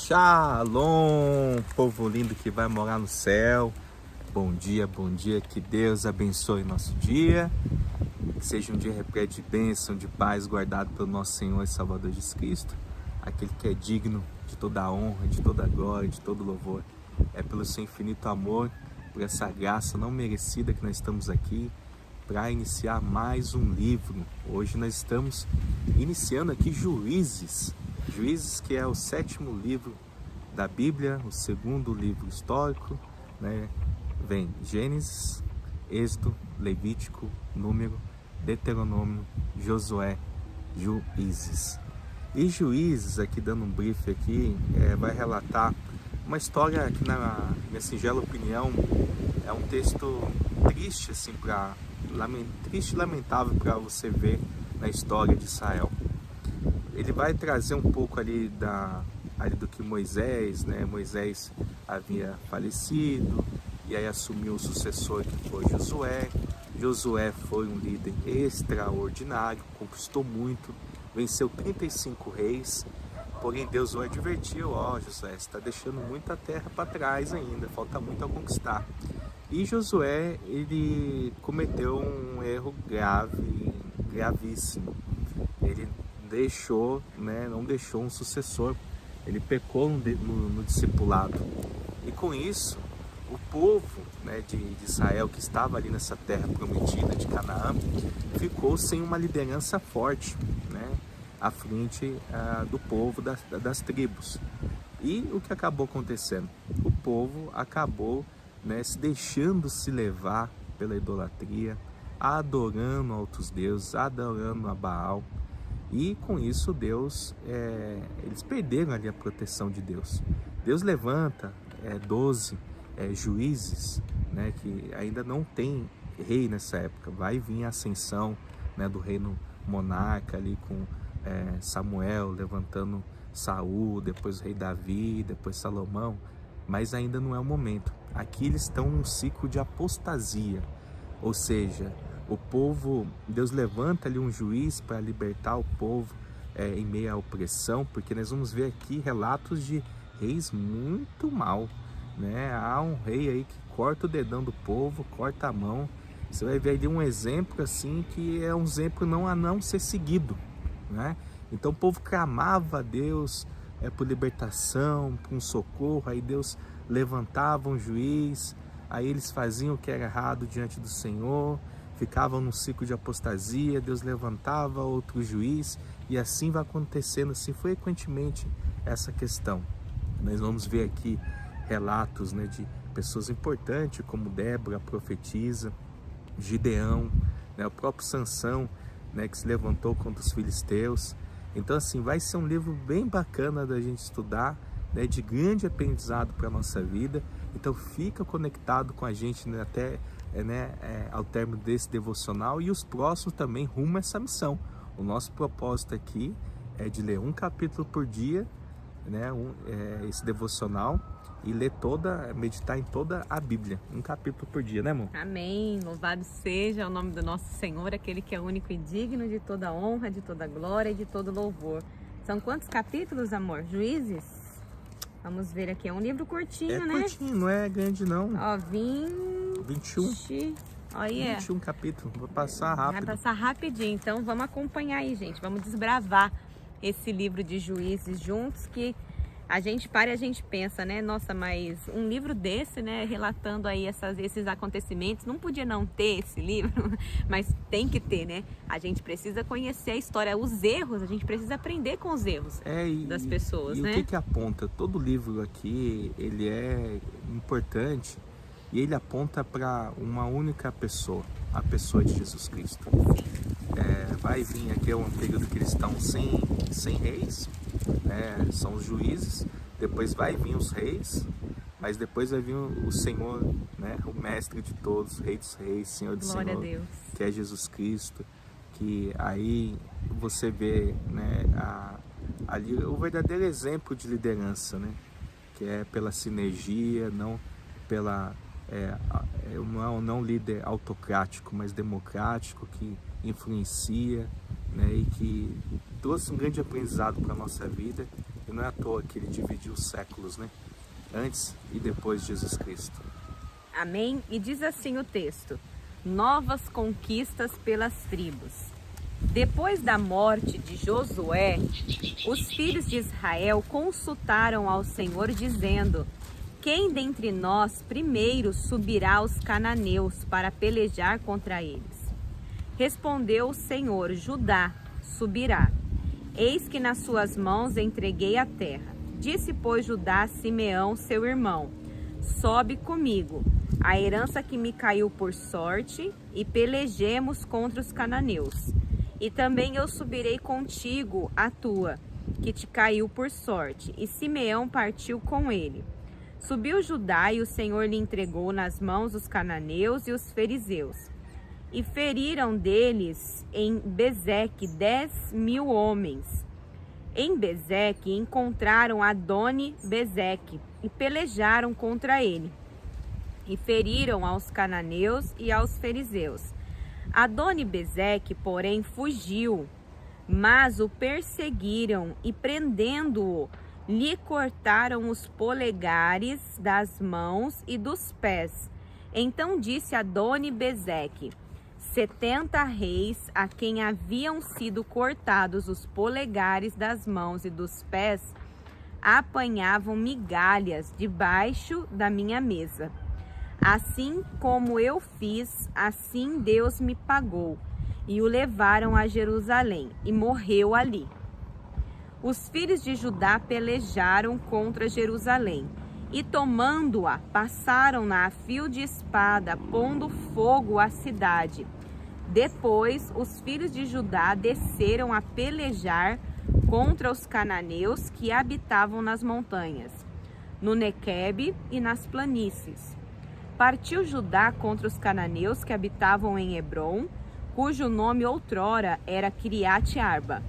Shalom, povo lindo que vai morar no céu. Bom dia, que Deus abençoe nosso dia. Que seja um dia repleto de bênção, de paz, guardado pelo nosso Senhor e Salvador Jesus Cristo. Aquele que é digno de toda a honra, de toda a glória, de todo louvor. É pelo seu infinito amor, por essa graça não merecida que nós estamos aqui para iniciar mais um livro. Hoje nós estamos iniciando aqui Juízes. Juízes, que é o 7º livro da Bíblia, o 2º livro histórico, né? Vem Gênesis, Êxodo, Levítico, Número, Deuteronômio, Josué, Juízes. E Juízes, aqui dando um brief aqui, vai relatar uma história que, na minha singela opinião, é um texto triste, assim, triste e lamentável para você ver na história de Israel. Ele vai trazer um pouco ali do que Moisés, né? Moisés havia falecido e aí assumiu o sucessor, que foi Josué. Josué foi um líder extraordinário, conquistou muito, venceu 35 reis, porém Deus o advertiu: Josué, você está deixando muita terra para trás ainda, falta muito a conquistar. E Josué, ele cometeu um erro gravíssimo. Ele não deixou um sucessor, ele pecou no discipulado. E com isso, o povo, né, de Israel, que estava ali nessa terra prometida de Canaã, ficou sem uma liderança forte, né, à frente do povo das tribos. E o que acabou acontecendo? O povo acabou, né, se deixando se levar pela idolatria, adorando outros deuses, adorando a Baal. E com isso eles perderam ali a proteção de Deus. Deus levanta 12 juízes, né, que ainda não tem rei nessa época. Vai vir a ascensão, né, do reino monarca ali com Samuel levantando Saul, depois o rei Davi, depois Salomão, mas ainda não é o momento. Aqui eles estão num ciclo de apostasia, ou seja, o povo, Deus levanta ali um juiz para libertar o povo em meio à opressão, porque nós vamos ver aqui relatos de reis muito mal, né? Há um rei aí que corta o dedão do povo, corta a mão. Você vai ver ali um exemplo assim, que é um exemplo a não ser seguido, né? Então o povo clamava a Deus por libertação, por um socorro. Aí Deus levantava um juiz, aí eles faziam o que era errado diante do Senhor, ficavam num ciclo de apostasia, Deus levantava outro juiz, e assim vai acontecendo assim frequentemente essa questão. Nós vamos ver aqui relatos, né, de pessoas importantes como Débora, a profetisa, Gideão, né, o próprio Sansão, né, que se levantou contra os filisteus. Então assim, vai ser um livro bem bacana da gente estudar, né, de grande aprendizado para a nossa vida. Então fica conectado com a gente, né, até ao término desse devocional, e os próximos também rumo a essa missão. O nosso propósito aqui é de ler um capítulo por dia, né, esse devocional, e meditar em toda a Bíblia, um capítulo por dia, né, amor? Amém, louvado seja o nome do nosso Senhor, aquele que é único e digno de toda honra, de toda glória e de todo louvor. São quantos capítulos, amor? Juízes? Vamos ver aqui, é um livro curtinho, né? Curtinho, não é grande não. Ó, 21. Olha. 21 capítulos, vou passar rápido. Vai passar rapidinho, então vamos acompanhar aí, gente. Vamos desbravar esse livro de Juízes juntos, que a gente para e a gente pensa, né? Nossa, mas um livro desse, né, relatando aí esses acontecimentos, não podia não ter esse livro, mas tem que ter, né? A gente precisa conhecer a história, os erros, a gente precisa aprender com os erros das pessoas, né? E o que aponta? Todo livro aqui, ele é importante, e ele aponta para uma única pessoa, a pessoa de Jesus Cristo. Vai vir aqui um período que eles estão sem reis, né? São os juízes, depois vai vir os reis, mas depois vai vir o Senhor, né? O mestre de todos, Rei dos Reis, Senhor dos Glória Senhores, a Deus. que é Jesus Cristo, que aí você vê, né, ali o verdadeiro exemplo de liderança, né? Que é pela sinergia, não pela não líder autocrático, mas democrático, que influencia, né, e que trouxe um grande aprendizado para a nossa vida, E não é à toa que ele dividiu os séculos, né? Antes e depois de Jesus Cristo. Amém? E diz assim o texto: novas conquistas pelas tribos. Depois da morte de Josué, os filhos de Israel consultaram ao Senhor, dizendo: quem dentre nós primeiro subirá aos cananeus para pelejar contra eles? Respondeu o Senhor: Judá subirá. Eis que nas suas mãos entreguei a terra. Disse, pois, Judá a Simeão, seu irmão: sobe comigo, a herança que me caiu por sorte, e pelejemos contra os cananeus. E também eu subirei contigo a tua, que te caiu por sorte. E Simeão partiu com ele. Subiu Judá, e o Senhor lhe entregou nas mãos os cananeus e os fariseus. E feriram deles em Bezeque 10.000 homens. Em Bezeque encontraram Adoni-Bezeque e pelejaram contra ele. E feriram aos cananeus e aos fariseus. Adoni-Bezeque, porém, fugiu, mas o perseguiram e, prendendo-o, lhe cortaram os polegares das mãos e dos pés. Então disse Adoni-Bezeque: 70 reis a quem haviam sido cortados os polegares das mãos e dos pés apanhavam migalhas debaixo da minha mesa. Assim como eu fiz, assim Deus me pagou. E o levaram a Jerusalém, e morreu ali. Os filhos de Judá pelejaram contra Jerusalém, e tomando-a, passaram-na a fio de espada, pondo fogo à cidade. Depois, os filhos de Judá desceram a pelejar contra os cananeus que habitavam nas montanhas, no Nequebe e nas planícies. Partiu Judá contra os cananeus que habitavam em Hebrom, cujo nome outrora era Quiriate-Arba.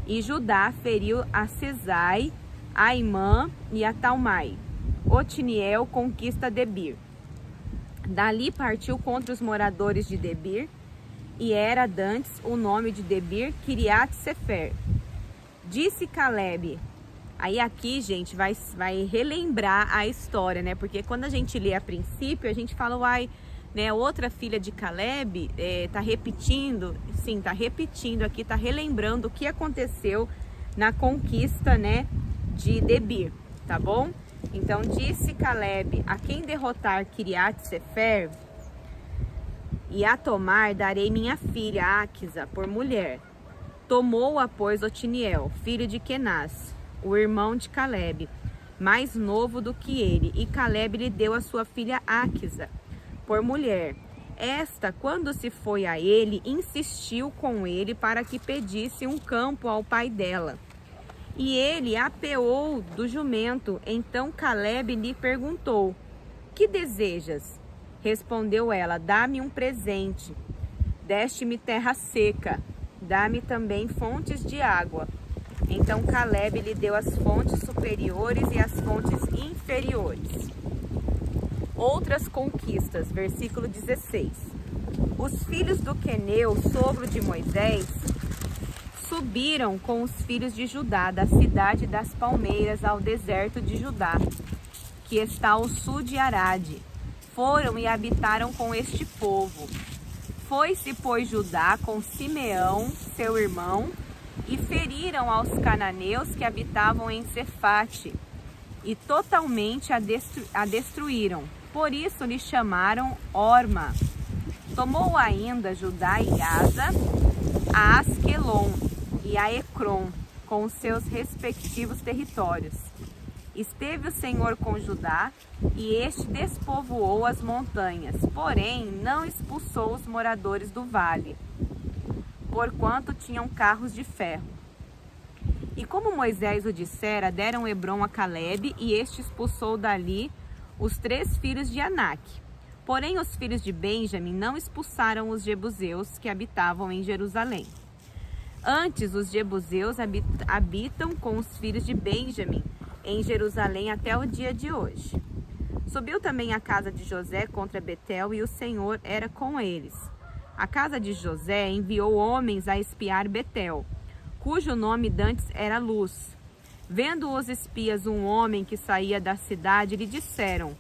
E Judá feriu a Sesai, a Imã e a Talmai. Otiniel conquista Debir. Dali partiu contra os moradores de Debir, e era dantes o nome de Debir Quiriate-Sefer. Disse Calebe. Aí aqui, gente, vai relembrar a história, né? Porque quando a gente lê a princípio, a gente fala, uai, né? Outra filha de Calebe tá repetindo. Sim, tá repetindo aqui, tá relembrando o que aconteceu na conquista, né? De Debir, tá bom? Então disse Calebe: a quem derrotar Quiriate-Sefer e a tomar, darei minha filha Áquisa por mulher. Tomou-a, pois, Otiniel, filho de Kenaz, o irmão de Calebe, mais novo do que ele, e Calebe lhe deu a sua filha Áquisa por mulher. Esta, quando se foi a ele, insistiu com ele para que pedisse um campo ao pai dela. E ele apeou do jumento. Então Calebe lhe perguntou: que desejas? Respondeu ela: dá-me um presente. Deste-me terra seca, dá-me também fontes de água. Então Calebe lhe deu as fontes superiores e as fontes inferiores. Outras conquistas, versículo 16. Os filhos do Queneu, sogro de Moisés, subiram com os filhos de Judá da cidade das palmeiras ao deserto de Judá, que está ao sul de Arade. Foram e habitaram com este povo. Foi-se, pois, Judá com Simeão, seu irmão, e feriram aos cananeus que habitavam em Cefate, e totalmente a destruíram. Por isso lhe chamaram Orma. Tomou ainda Judá e Gaza, a Asquelon e a Ecrom, com os seus respectivos territórios. Esteve o Senhor com Judá, e este despovoou as montanhas, porém não expulsou os moradores do vale, porquanto tinham carros de ferro. E como Moisés o dissera, deram Hebrom a Calebe, e este expulsou dali os 3 filhos de Anak. Porém os filhos de Benjamim não expulsaram os jebuseus que habitavam em Jerusalém. Antes os jebuseus habitam com os filhos de Benjamim em Jerusalém até o dia de hoje. Subiu também a casa de José contra Betel, e o Senhor era com eles. A casa de José enviou homens a espiar Betel, cujo nome dantes era Luz. Vendo os espias um homem que saía da cidade, lhe disseram: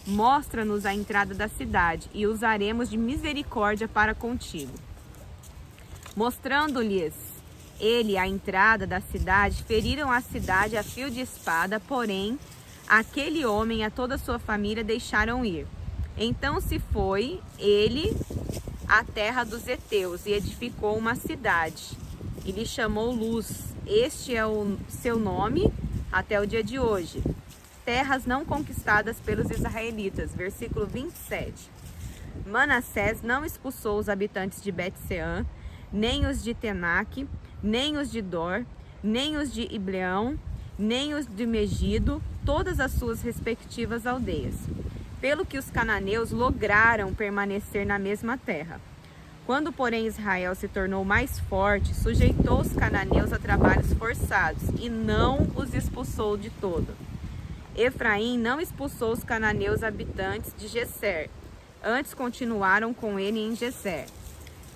mostra-nos a entrada da cidade, e usaremos de misericórdia para contigo. Mostrando-lhes ele a entrada da cidade, feriram a cidade a fio de espada, porém aquele homem e a toda a sua família deixaram ir. Então se foi ele à terra dos heteus e edificou uma cidade, e lhe chamou Luz. Este é o seu nome até o dia de hoje. Terras não conquistadas pelos israelitas. Versículo 27. Manassés não expulsou os habitantes de Bet-Sean, nem os de Tenaque, nem os de Dor, nem os de Ibleão, nem os de Megido, todas as suas respectivas aldeias. Pelo que os cananeus lograram permanecer na mesma terra. Quando, porém, Israel se tornou mais forte, sujeitou os cananeus a trabalhos forçados e não os expulsou de todo. Efraim não expulsou os cananeus habitantes de Geser, antes continuaram com ele em Geser.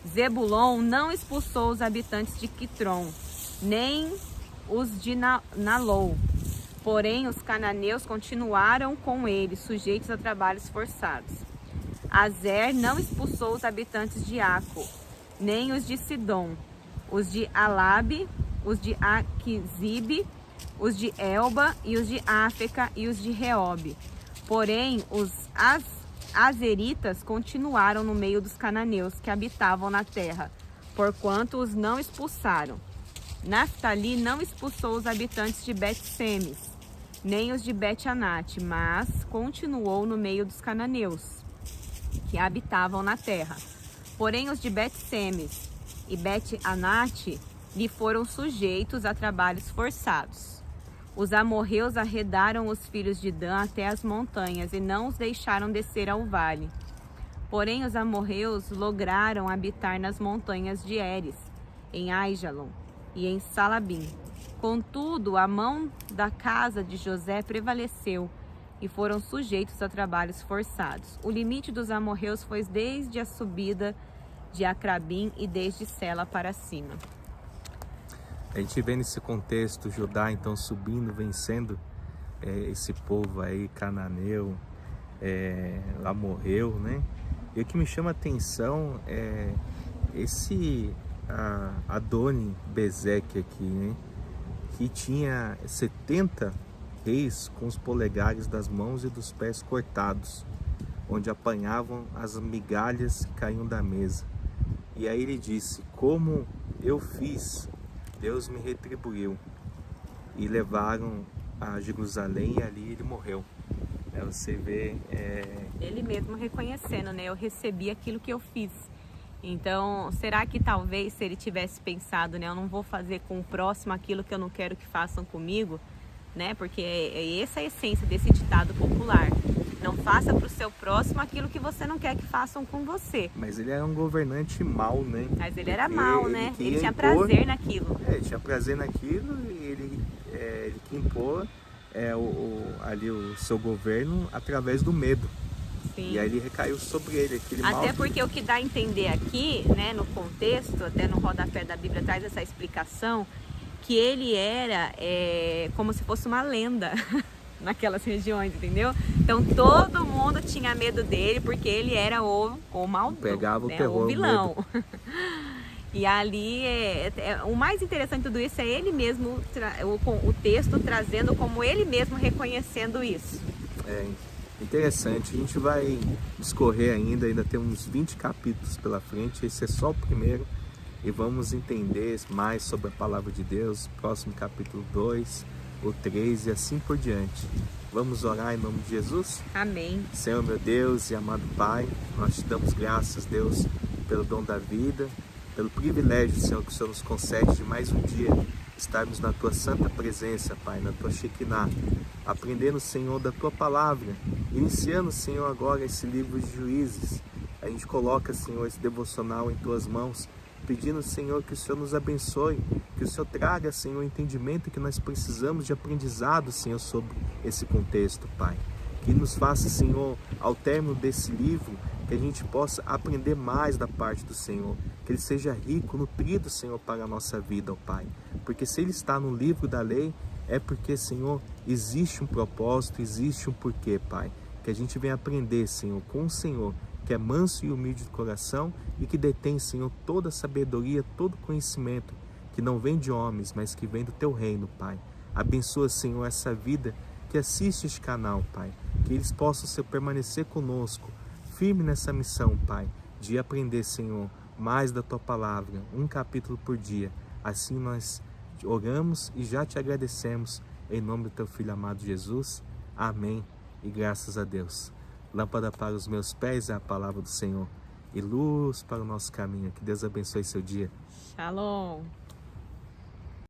Zebulon não expulsou os habitantes de Quitron, nem os de Nalou. Porém, os cananeus continuaram com ele, sujeitos a trabalhos forçados. Azer não expulsou os habitantes de Aco, nem os de Sidom, os de Alabe, os de Aquizib, os de Elba e os de Áfeca e os de Reobe. Porém, os azeritas continuaram no meio dos cananeus que habitavam na terra, porquanto os não expulsaram. Naftali não expulsou os habitantes de Bet-Semes, nem os de Bet-Anate, mas continuou no meio dos cananeus que habitavam na terra. Porém, os de Bet-Semes e Bet-Anate lhe foram sujeitos a trabalhos forçados. Os amorreus arredaram os filhos de Dan até as montanhas e não os deixaram descer ao vale. Porém, os amorreus lograram habitar nas montanhas de Eres, em Aijalon e em Salabim. Contudo, a mão da casa de José prevaleceu, e foram sujeitos a trabalhos forçados. O limite dos amorreus foi desde a subida de Acrabim e desde Sela para cima. A gente vê nesse contexto Judá então subindo, vencendo esse povo aí, cananeu, amorreu, né? E o que me chama a atenção é esse Adoni-Bezeque aqui, né? Que tinha 70 reis com os polegares das mãos e dos pés cortados, onde apanhavam as migalhas que caíam da mesa. E aí ele disse: como eu fiz, Deus me retribuiu. E levaram a Jerusalém e ali ele morreu. Você vê... Ele mesmo reconhecendo, né? Eu recebi aquilo que eu fiz. Então, será que talvez se ele tivesse pensado, né? Eu não vou fazer com o próximo aquilo que eu não quero que façam comigo, né? Porque essa é a essência desse ditado popular. Não faça para o seu próximo aquilo que você não quer que façam com você. Mas ele era um governante mau, né? Mas ele era mau, né? Ele tinha prazer naquilo. Ele tinha prazer naquilo e ele que impor ali o seu governo através do medo. Sim. E aí ele recaiu sobre ele. Até porque o que dá a entender aqui, né, no contexto, até no rodapé da Bíblia traz essa explicação, que ele era como se fosse uma lenda naquelas regiões, entendeu? Então todo mundo tinha medo dele porque ele era o maldoso, pegava o terror, o vilão. E ali, o mais interessante de tudo isso é ele mesmo, o texto trazendo como ele mesmo reconhecendo isso. Interessante, a gente vai discorrer ainda tem uns 20 capítulos pela frente, esse é só o primeiro. E vamos entender mais sobre a palavra de Deus, próximo capítulo 2, o 3 e assim por diante. Vamos orar em nome de Jesus? Amém. Senhor, meu Deus e amado Pai, nós te damos graças, Deus, pelo dom da vida, pelo privilégio, Senhor, que o Senhor nos concede de mais um dia estarmos na Tua santa presença, Pai, na Tua Shekinah, aprendendo, Senhor, da Tua palavra, iniciando, Senhor, agora esse livro de Juízes. A gente coloca, Senhor, esse devocional em Tuas mãos, pedindo, Senhor, que o Senhor nos abençoe, que o Senhor traga, Senhor, o entendimento que nós precisamos de aprendizado, Senhor, sobre esse contexto, Pai. Que nos faça, Senhor, ao término desse livro, que a gente possa aprender mais da parte do Senhor, que ele seja rico, nutrido, Senhor, para a nossa vida, ó Pai. Porque se ele está no livro da lei, é porque, Senhor, existe um propósito, existe um porquê, Pai. Que a gente venha aprender, Senhor, com o Senhor, que é manso e humilde de coração e que detém, Senhor, toda a sabedoria, todo o conhecimento, que não vem de homens, mas que vem do Teu reino, Pai. Abençoa, Senhor, essa vida que assiste este canal, Pai. Que eles possam, Senhor, permanecer conosco, firme nessa missão, Pai, de aprender, Senhor, mais da Tua palavra, um capítulo por dia. Assim nós oramos e já te agradecemos, em nome do Teu Filho amado Jesus. Amém e graças a Deus. Lâmpada para os meus pés é a palavra do Senhor e luz para o nosso caminho. Que Deus abençoe seu dia. Shalom.